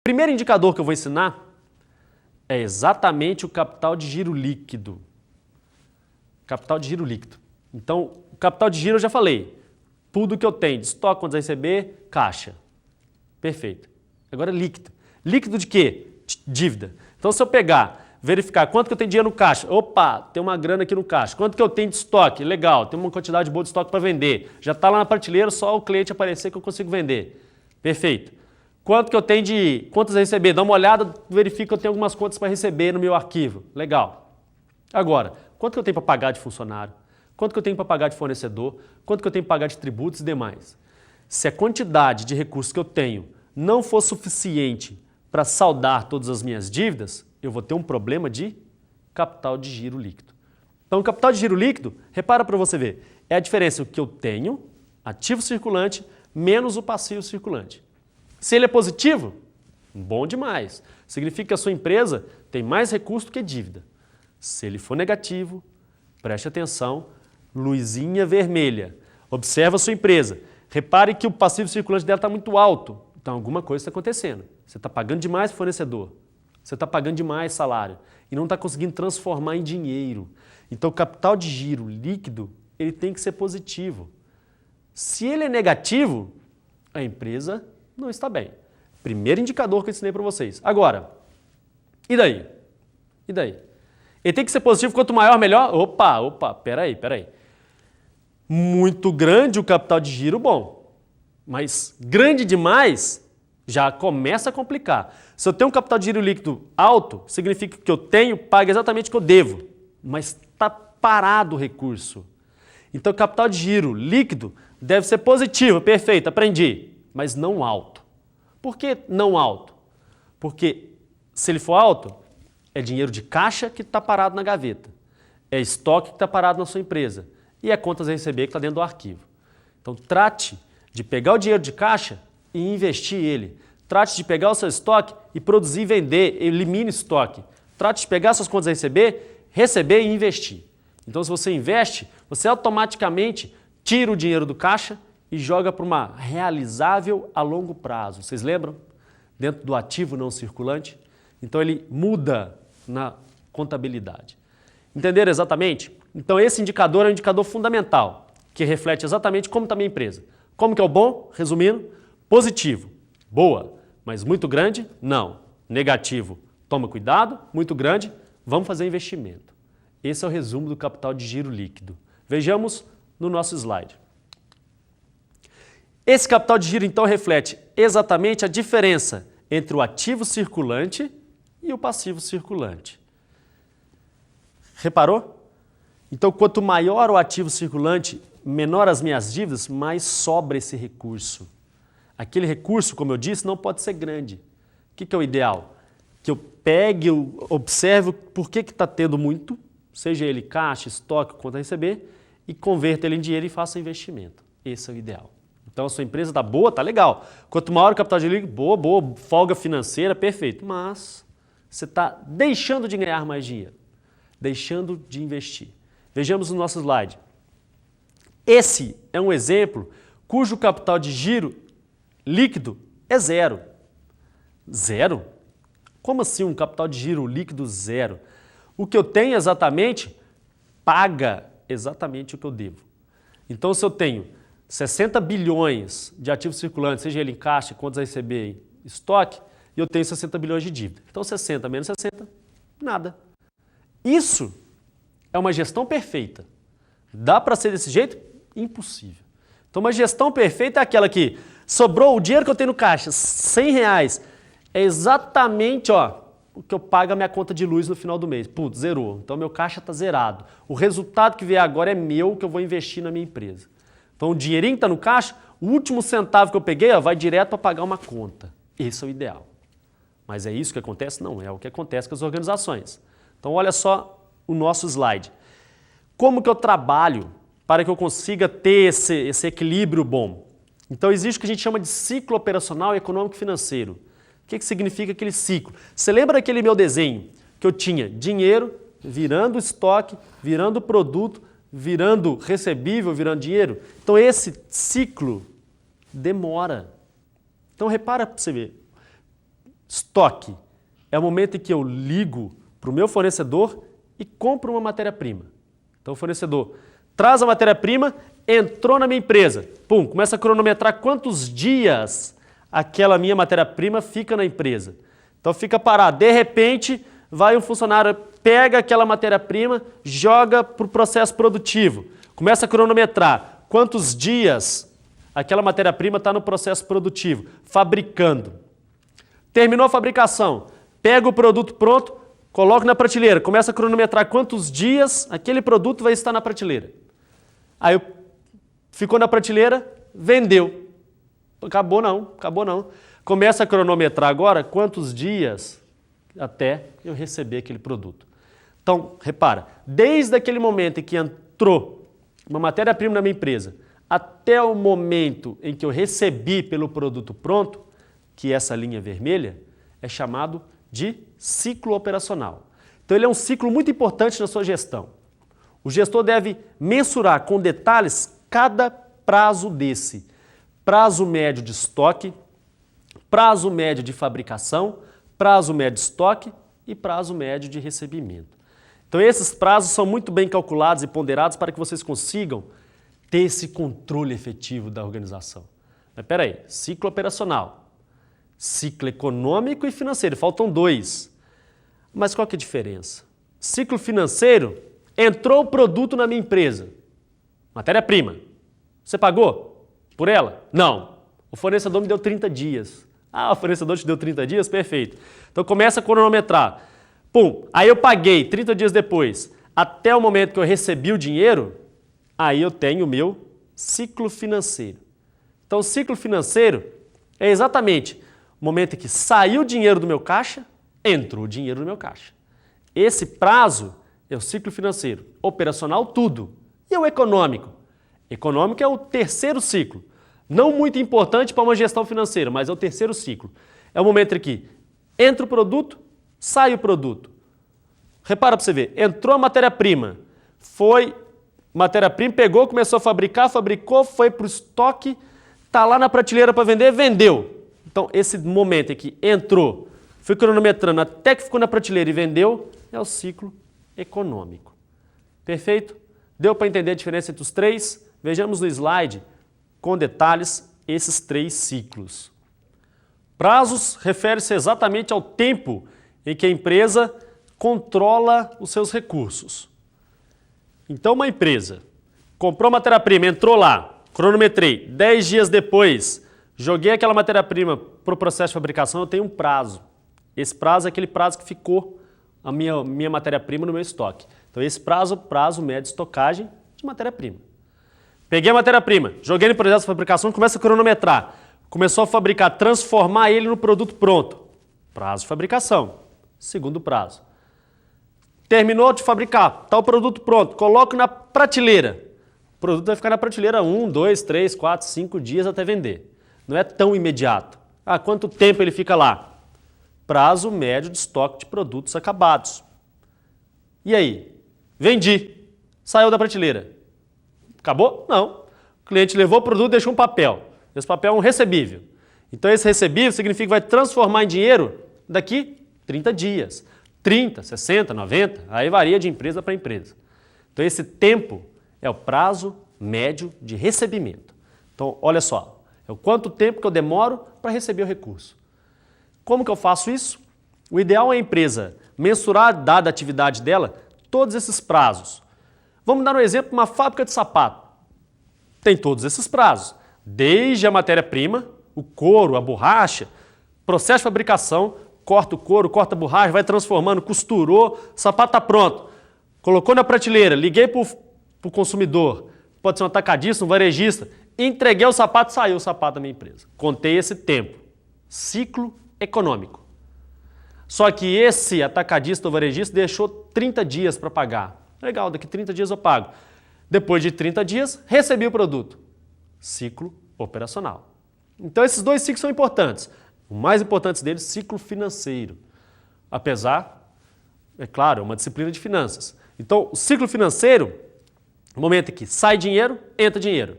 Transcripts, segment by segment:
O primeiro indicador que eu vou ensinar é exatamente o capital de giro líquido. Capital de giro líquido. Então, o capital de giro eu já falei. Tudo que eu tenho de estoque, contas a receber, caixa. Perfeito. Agora líquido. Líquido de quê? Dívida. Então, se eu pegar, verificar quanto que eu tenho dinheiro no caixa. Opa, tem uma grana aqui no caixa. Quanto que eu tenho de estoque? Legal, tem uma quantidade boa de estoque para vender. Já está lá na prateleira, só o cliente aparecer que eu consigo vender. Perfeito. Quanto que eu tenho de contas a receber? Dá uma olhada, verifica que eu tenho algumas contas para receber no meu arquivo. Legal. Agora, quanto que eu tenho para pagar de funcionário? Quanto que eu tenho para pagar de fornecedor? Quanto que eu tenho para pagar de tributos e demais? Se a quantidade de recursos que eu tenho não for suficiente para saldar todas as minhas dívidas, eu vou ter um problema de capital de giro líquido. Então, o capital de giro líquido, repara para você ver, é a diferença que eu tenho, ativo circulante, menos o passivo circulante. Se ele é positivo, bom demais. Significa que a sua empresa tem mais recurso do que dívida. Se ele for negativo, preste atenção, luzinha vermelha. Observa a sua empresa. Repare que o passivo circulante dela está muito alto. Então, alguma coisa está acontecendo. Você está pagando demais fornecedor. Você está pagando demais salário. E não está conseguindo transformar em dinheiro. Então, o capital de giro líquido, ele tem que ser positivo. Se ele é negativo, a empresa não está bem. Primeiro indicador que eu ensinei para vocês. Agora, e daí? E daí? Ele tem que ser positivo, quanto maior, melhor? Opa, peraí. Muito grande o capital de giro, bom. Mas grande demais, já começa a complicar. Se eu tenho um capital de giro líquido alto, significa que eu tenho, paga exatamente o que eu devo. Mas está parado o recurso. Então, o capital de giro líquido deve ser positivo, perfeito, aprendi. Mas não alto. Por que não alto? Porque se ele for alto, é dinheiro de caixa que está parado na gaveta. É estoque que está parado na sua empresa. E é contas a receber que está dentro do arquivo. Então, trate de pegar o dinheiro de caixa e investir ele. Trate de pegar o seu estoque e produzir e vender. Elimine estoque. Trate de pegar suas contas a receber e investir. Então, se você investe, você automaticamente tira o dinheiro do caixa e joga para uma realizável a longo prazo. Vocês lembram? Dentro do ativo não circulante. Então, ele muda na contabilidade. Entenderam exatamente? Então, esse indicador é um indicador fundamental, que reflete exatamente como está a minha empresa. Como que é o bom? Resumindo, positivo, boa, mas muito grande? Não. Negativo, toma cuidado, muito grande, vamos fazer investimento. Esse é o resumo do capital de giro líquido. Vejamos no nosso slide. Esse capital de giro, então, reflete exatamente a diferença entre o ativo circulante e o passivo circulante. Reparou? Então, quanto maior o ativo circulante, menor as minhas dívidas, mais sobra esse recurso. Aquele recurso, como eu disse, não pode ser grande. O que é o ideal? Que eu pegue, eu observe por que está tendo muito, seja ele caixa, estoque, conta a receber, e converta ele em dinheiro e faça investimento. Esse é o ideal. Então, a sua empresa está boa, está legal. Quanto maior o capital de giro, boa, folga financeira, perfeito. Mas você está deixando de ganhar mais dinheiro, deixando de investir. Vejamos no nosso slide. Esse é um exemplo cujo capital de giro líquido é zero. Zero? Como assim um capital de giro líquido zero? O que eu tenho exatamente paga exatamente o que eu devo. Então, se eu tenho 60 bilhões de ativos circulantes, seja ele em caixa, contas a receber, estoque, e eu tenho 60 bilhões de dívida. Então, 60 menos 60, nada. Isso é uma gestão perfeita. Dá para ser desse jeito? Impossível. Então, uma gestão perfeita é aquela que sobrou o dinheiro que eu tenho no caixa, R$100, é exatamente o que eu pago a minha conta de luz no final do mês. Putz, zerou. Então, meu caixa está zerado. O resultado que vier agora é meu, que eu vou investir na minha empresa. Então, o dinheirinho que está no caixa, o último centavo que eu peguei vai direto para pagar uma conta. Esse é o ideal. Mas é isso que acontece? Não, é o que acontece com as organizações. Então, olha só o nosso slide. Como que eu trabalho para que eu consiga ter esse equilíbrio bom? Então, existe o que a gente chama de ciclo operacional econômico e financeiro. O que significa aquele ciclo? Você lembra daquele meu desenho que eu tinha dinheiro virando estoque, virando produto, virando recebível, virando dinheiro? Então, esse ciclo demora. Então, repara para você ver. Estoque é o momento em que eu ligo para o meu fornecedor e compro uma matéria-prima. Então o fornecedor traz a matéria-prima, entrou na minha empresa, pum, começa a cronometrar quantos dias aquela minha matéria-prima fica na empresa. Então fica parado. De repente, vai um funcionário, pega aquela matéria-prima, joga para o processo produtivo, começa a cronometrar quantos dias aquela matéria-prima está no processo produtivo, fabricando. Terminou a fabricação, pega o produto pronto, coloca na prateleira, começa a cronometrar quantos dias aquele produto vai estar na prateleira. Aí ficou na prateleira, vendeu. Acabou não. Começa a cronometrar agora quantos dias até eu receber aquele produto. Então, repara, desde aquele momento em que entrou uma matéria-prima na minha empresa, até o momento em que eu recebi pelo produto pronto, que essa linha vermelha, é chamado de ciclo operacional. Então ele é um ciclo muito importante na sua gestão. O gestor deve mensurar com detalhes cada prazo desse. Prazo médio de estoque, prazo médio de fabricação, prazo médio de estoque e prazo médio de recebimento. Então esses prazos são muito bem calculados e ponderados para que vocês consigam ter esse controle efetivo da organização. Mas espera aí, ciclo operacional, ciclo econômico e financeiro, faltam dois. Mas qual que é a diferença? Ciclo financeiro, entrou o produto na minha empresa, matéria-prima. Você pagou por ela? Não. O fornecedor me deu 30 dias. Ah, o fornecedor te deu 30 dias? Perfeito. Então começa a cronometrar. Pum, aí eu paguei 30 dias depois, até o momento que eu recebi o dinheiro, aí eu tenho o meu ciclo financeiro. Então o ciclo financeiro é exatamente o momento em que saiu o dinheiro do meu caixa, entrou o dinheiro no meu caixa. Esse prazo é o ciclo financeiro. Operacional, tudo. E o econômico? Econômico é o terceiro ciclo. Não muito importante para uma gestão financeira, mas é o terceiro ciclo. É o momento em que entra o produto, sai o produto. Repara para você ver, entrou a matéria-prima, matéria-prima, pegou, começou a fabricar, fabricou, foi para o estoque, está lá na prateleira para vender, vendeu. Então, esse momento em que entrou, foi cronometrando até que ficou na prateleira e vendeu, é o ciclo econômico. Perfeito? Deu para entender a diferença entre os três? Vejamos no slide, com detalhes, esses três ciclos. Prazos refere-se exatamente ao tempo em que a empresa controla os seus recursos. Então, uma empresa comprou matéria-prima, entrou lá, cronometrei, 10 dias depois, joguei aquela matéria-prima para o processo de fabricação, eu tenho um prazo. Esse prazo é aquele prazo que ficou a minha matéria-prima no meu estoque. Então, esse prazo médio de estocagem de matéria-prima. Peguei a matéria-prima, joguei no processo de fabricação, começa a cronometrar. Começou a fabricar, transformar ele no produto pronto. Prazo de fabricação. Segundo prazo. Terminou de fabricar, está o produto pronto, coloco na prateleira. O produto vai ficar na prateleira 1, 2, 3, 4, 5 dias até vender. Não é tão imediato. Ah, quanto tempo ele fica lá? Prazo médio de estoque de produtos acabados. E aí? Vendi. Saiu da prateleira. Acabou? Não. O cliente levou o produto e deixou um papel. Esse papel é um recebível. Então esse recebível significa que vai transformar em dinheiro daqui 30 dias. 30, 60, 90, aí varia de empresa para empresa. Então esse tempo é o prazo médio de recebimento. Então olha só, é o quanto tempo que eu demoro para receber o recurso. Como que eu faço isso? O ideal é a empresa mensurar, dada a atividade dela, todos esses prazos. Vamos dar um exemplo, uma fábrica de sapato. Tem todos esses prazos, desde a matéria-prima, o couro, a borracha, processo de fabricação, corta o couro, corta a borracha, vai transformando, costurou, o sapato está pronto. Colocou na prateleira, liguei para o consumidor, pode ser um atacadista, um varejista, entreguei o sapato, saiu o sapato da minha empresa. Contei esse tempo. Ciclo econômico. Só que esse atacadista ou varejista deixou 30 dias para pagar. Legal, daqui 30 dias eu pago. Depois de 30 dias, recebi o produto. Ciclo operacional. Então esses dois ciclos são importantes. O mais importante deles, ciclo financeiro. Apesar, é claro, é uma disciplina de finanças. Então, o ciclo financeiro, no momento em que sai dinheiro, entra dinheiro.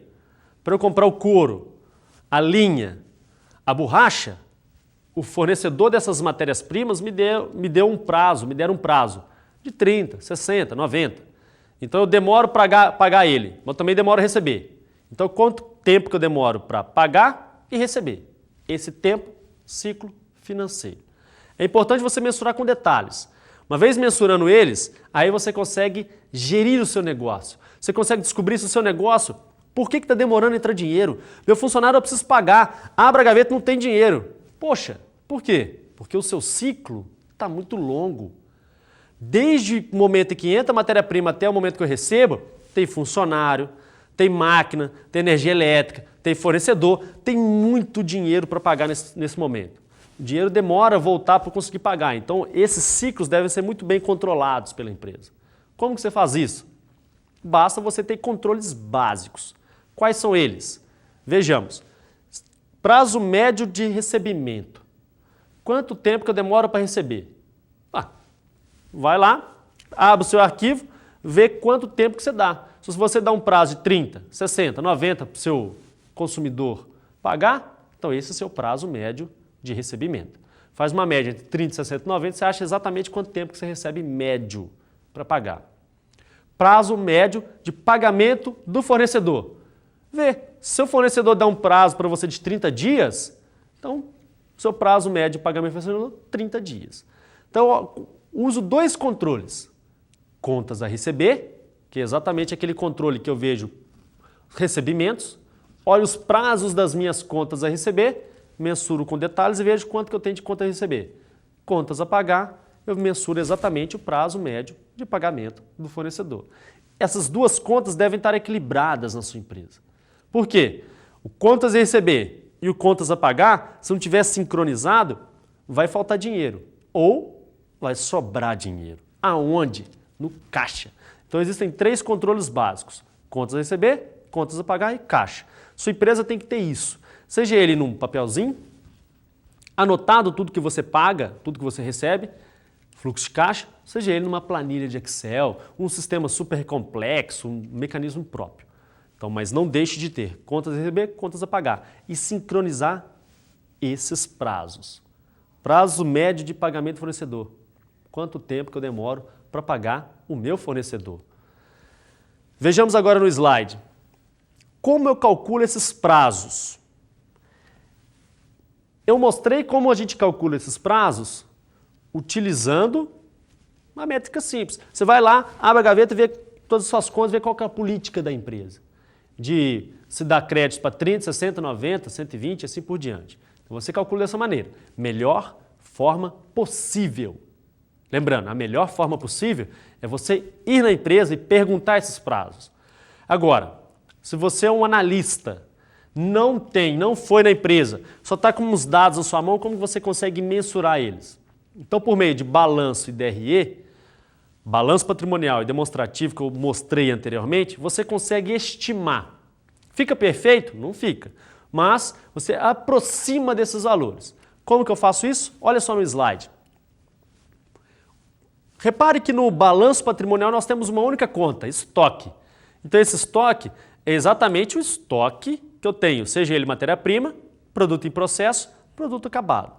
Para eu comprar o couro, a linha, a borracha, o fornecedor dessas matérias-primas me deram um prazo de 30, 60, 90. Então eu demoro para pagar ele, mas também demoro a receber. Então quanto tempo que eu demoro para pagar e receber? Esse tempo, ciclo financeiro. É importante você mensurar com detalhes. Uma vez mensurando eles, aí você consegue gerir o seu negócio. Você consegue descobrir se o seu negócio, por que está demorando a entrar dinheiro? Meu funcionário eu preciso pagar, abre a gaveta, não tem dinheiro. Poxa, por quê? Porque o seu ciclo está muito longo. Desde o momento em que entra a matéria-prima até o momento que eu recebo, tem funcionário, tem máquina, tem energia elétrica, tem fornecedor, tem muito dinheiro para pagar nesse momento. O dinheiro demora a voltar para conseguir pagar. Então, esses ciclos devem ser muito bem controlados pela empresa. Como que você faz isso? Basta você ter controles básicos. Quais são eles? Vejamos. Prazo médio de recebimento. Quanto tempo que eu demoro para receber? Vai lá, abre o seu arquivo, vê quanto tempo que você dá. Se você dá um prazo de 30, 60, 90 para o seu consumidor pagar, então esse é o seu prazo médio de recebimento. Faz uma média entre 30, 60 e 90, você acha exatamente quanto tempo que você recebe médio para pagar. Prazo médio de pagamento do fornecedor. Vê, se seu fornecedor dá um prazo para você de 30 dias, então seu prazo médio de pagamento do fornecedor é 30 dias. Então, uso dois controles. Contas a receber, que é exatamente aquele controle que eu vejo recebimentos, olho os prazos das minhas contas a receber, mensuro com detalhes e vejo quanto que eu tenho de conta a receber. Contas a pagar, eu mensuro exatamente o prazo médio de pagamento do fornecedor. Essas duas contas devem estar equilibradas na sua empresa. Por quê? O contas a receber e o contas a pagar, se não tiver sincronizado, vai faltar dinheiro ou vai sobrar dinheiro. Aonde? No caixa. Então existem três controles básicos: contas a receber, contas a pagar e caixa. Sua empresa tem que ter isso. Seja ele num papelzinho, anotado tudo que você paga, tudo que você recebe, fluxo de caixa, seja ele numa planilha de Excel, um sistema super complexo, um mecanismo próprio. Então, mas não deixe de ter contas a receber, contas a pagar e sincronizar esses prazos. Prazo médio de pagamento do fornecedor. Quanto tempo que eu demoro para pagar o meu fornecedor? Vejamos agora no slide. Como eu calculo esses prazos? Eu mostrei como a gente calcula esses prazos utilizando uma métrica simples. Você vai lá, abre a gaveta e vê todas as suas contas, vê qual que é a política da empresa. De se dar créditos para 30, 60, 90, 120 e assim por diante. Então você calcula dessa maneira. Melhor forma possível. Lembrando, a melhor forma possível é você ir na empresa e perguntar esses prazos. Agora, se você é um analista, não foi na empresa, só está com os dados na sua mão, como você consegue mensurar eles? Então, por meio de balanço e DRE, balanço patrimonial e demonstrativo que eu mostrei anteriormente, você consegue estimar. Fica perfeito? Não fica. Mas você aproxima desses valores. Como que eu faço isso? Olha só no slide. Repare que no balanço patrimonial nós temos uma única conta, estoque. Então esse estoque é exatamente o estoque que eu tenho, seja ele matéria-prima, produto em processo, produto acabado.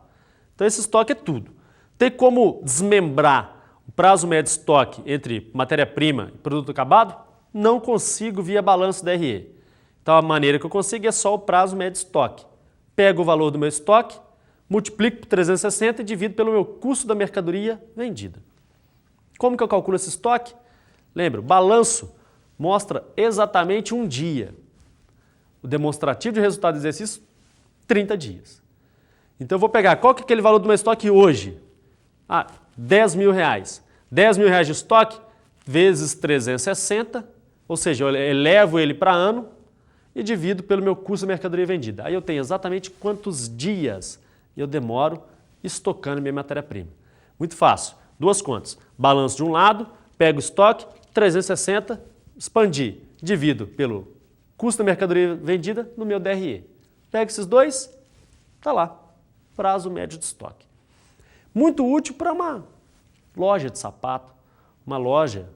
Então esse estoque é tudo. Tem como desmembrar o prazo médio de estoque entre matéria-prima e produto acabado? Não consigo via balanço DRE. Então a maneira que eu consigo é só o prazo médio de estoque. Pego o valor do meu estoque, multiplico por 360 e divido pelo meu custo da mercadoria vendida. Como que eu calculo esse estoque? Lembra, o balanço mostra exatamente um dia. O demonstrativo de resultado do exercício, 30 dias. Então eu vou pegar, qual que é aquele valor do meu estoque hoje? 10 mil reais. 10 mil reais de estoque vezes 360, ou seja, eu elevo ele para ano e divido pelo meu custo da mercadoria vendida. Aí eu tenho exatamente quantos dias eu demoro estocando minha matéria-prima. Muito fácil. Duas contas. Balanço de um lado, pego o estoque, 360, expandi, divido pelo custo da mercadoria vendida no meu DRE. Pego esses dois, está lá. Prazo médio de estoque. Muito útil para uma loja de sapato, uma loja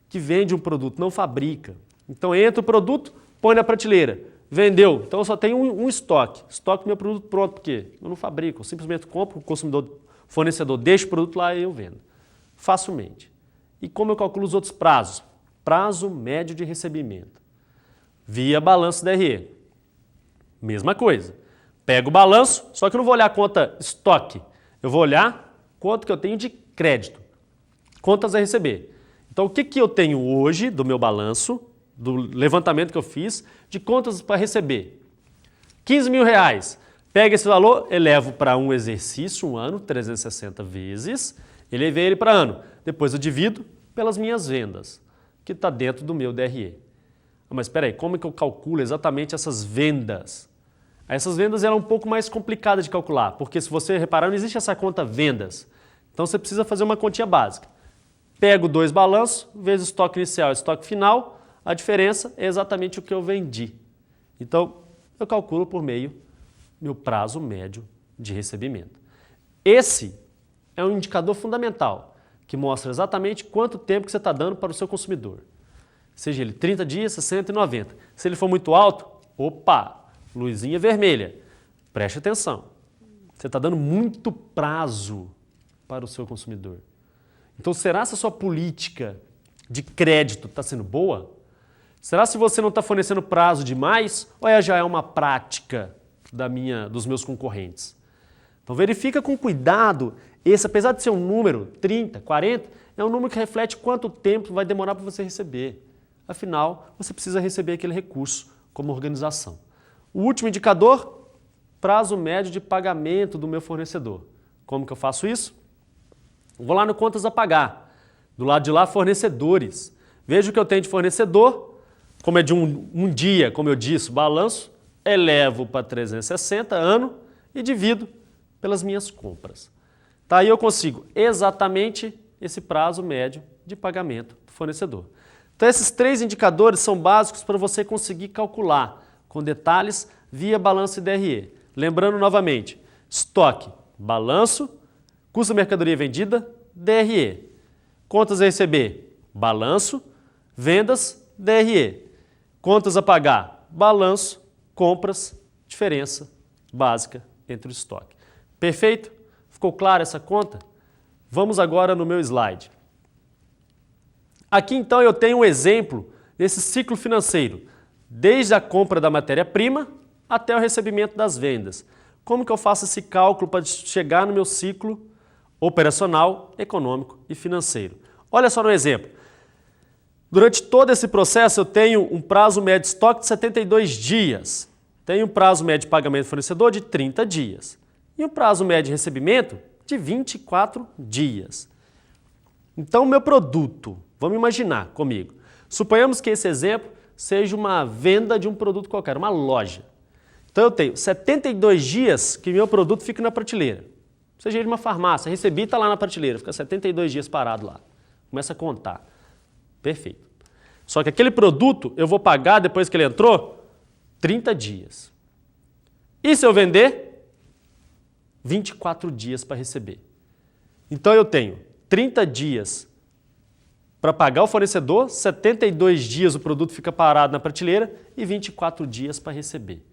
que vende um produto, não fabrica. Então entra o produto, põe na prateleira. vendeu. Então eu só tenho um estoque. Estoque do meu produto pronto, por quê? Eu não fabrico, eu simplesmente compro, o consumidor, o fornecedor deixa o produto lá e eu vendo. Facilmente. E como eu calculo os outros prazos? Prazo médio de recebimento. Via balanço DRE. Mesma coisa. Pego o balanço, só que eu não vou olhar a conta estoque. Eu vou olhar quanto que eu tenho de crédito. Contas a receber. Então o que eu tenho hoje do meu balanço, do levantamento que eu fiz, de contas para receber? 15 mil reais. Pega esse valor, elevo para um exercício, um ano, 360 vezes, elevei ele para ano. Depois eu divido pelas minhas vendas, que está dentro do meu DRE. Mas espera aí, como é que eu calculo exatamente essas vendas? Essas vendas eram um pouco mais complicadas de calcular, porque se você reparar, não existe essa conta vendas. Então você precisa fazer uma continha básica. Pego 2 balanços, vezes estoque inicial e estoque final, a diferença é exatamente o que eu vendi. Então, eu calculo por meio meu prazo médio de recebimento. Esse é um indicador fundamental, que mostra exatamente quanto tempo que você está dando para o seu consumidor. Seja ele 30 dias, 60 e 90. Se ele for muito alto, opa, luzinha vermelha. Preste atenção. Você está dando muito prazo para o seu consumidor. Então, será se a sua política de crédito está sendo boa? Será se você não está fornecendo prazo demais ou já é uma prática dos meus concorrentes? Então, verifica com cuidado. Esse, apesar de ser um número, 30, 40, é um número que reflete quanto tempo vai demorar para você receber. Afinal, você precisa receber aquele recurso como organização. O último indicador, prazo médio de pagamento do meu fornecedor. Como que eu faço isso? Vou lá no contas a pagar. Do lado de lá, fornecedores. Vejo o que eu tenho de fornecedor, como é de um dia, como eu disse, balanço, elevo para 360 ano e divido pelas minhas compras. Tá, aí eu consigo exatamente esse prazo médio de pagamento do fornecedor. Então esses 3 indicadores são básicos para você conseguir calcular com detalhes via balanço e DRE. Lembrando novamente, estoque, balanço, custo da mercadoria vendida, DRE. Contas a receber, balanço, vendas, DRE. Contas a pagar, balanço, compras, diferença básica entre o estoque. Perfeito? Ficou clara essa conta? Vamos agora no meu slide. Aqui então eu tenho um exemplo desse ciclo financeiro, desde a compra da matéria-prima até o recebimento das vendas. Como que eu faço esse cálculo para chegar no meu ciclo operacional, econômico e financeiro? Olha só no exemplo. Durante todo esse processo eu tenho um prazo médio de estoque de 72 dias. Tenho um prazo médio de pagamento do fornecedor de 30 dias. E um prazo médio de recebimento de 24 dias. Então, o meu produto, vamos imaginar comigo. Suponhamos que esse exemplo seja uma venda de um produto qualquer, uma loja. Então, eu tenho 72 dias que meu produto fica na prateleira. Seja de uma farmácia, recebi e está lá na prateleira, fica 72 dias parado lá. Começa a contar. Perfeito. Só que aquele produto eu vou pagar depois que ele entrou 30 dias. E se eu vender? 24 dias para receber. Então eu tenho 30 dias para pagar o fornecedor, 72 dias o produto fica parado na prateleira e 24 dias para receber.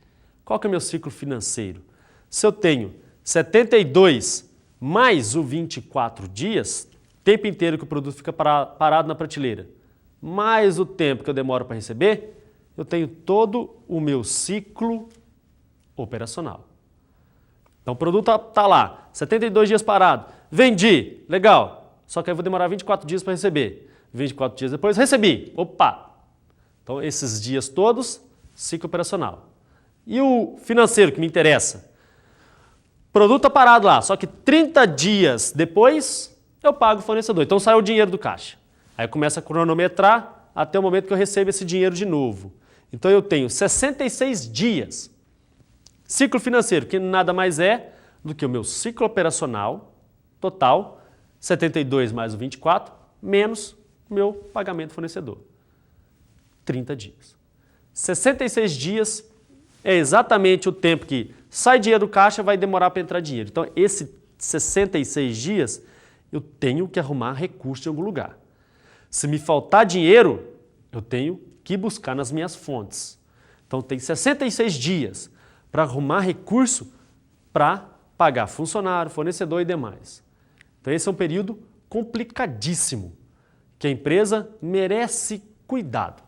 Qual que é o meu ciclo financeiro? Se eu tenho 72 mais o 24 dias, tempo inteiro que o produto fica parado na prateleira, mais o tempo que eu demoro para receber, eu tenho todo o meu ciclo operacional. Então o produto está lá, 72 dias parado, vendi, legal, só que aí eu vou demorar 24 dias para receber. 24 dias depois, recebi, opa! Então esses dias todos, ciclo operacional. E o financeiro que me interessa? O produto está parado lá, só que 30 dias depois eu pago o fornecedor. Então sai o dinheiro do caixa. Aí começa a cronometrar até o momento que eu recebo esse dinheiro de novo. Então eu tenho 66 dias. Ciclo financeiro, que nada mais é do que o meu ciclo operacional total, 72 mais o 24, menos o meu pagamento fornecedor. 30 dias. 66 dias é exatamente o tempo que sai dinheiro do caixa, vai demorar para entrar dinheiro. Então, esses 66 dias, eu tenho que arrumar recurso em algum lugar. Se me faltar dinheiro, eu tenho que buscar nas minhas fontes. Então, Então tem 66 dias para arrumar recurso para pagar funcionário, fornecedor e demais. Então esse é um período complicadíssimo, que a empresa merece cuidado.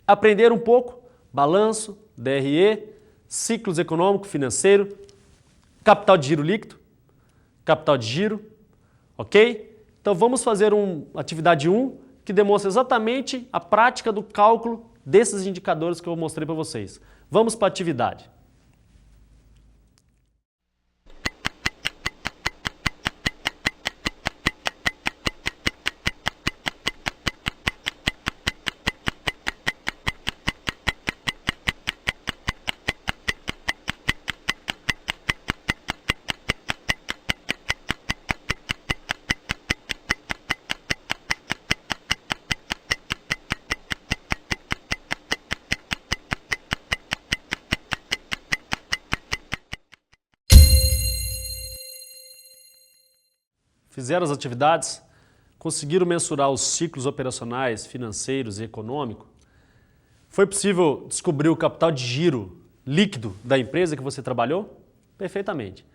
Aprender um pouco, balanço, DRE, ciclos econômico, financeiro, capital de giro líquido, capital de giro, ok? Então vamos fazer atividade 1, que demonstra exatamente a prática do cálculo desses indicadores que eu mostrei para vocês. Vamos para a atividade. Fizeram as atividades, conseguiram mensurar os ciclos operacionais, financeiros e econômicos. Foi possível descobrir o capital de giro líquido da empresa que você trabalhou? Perfeitamente.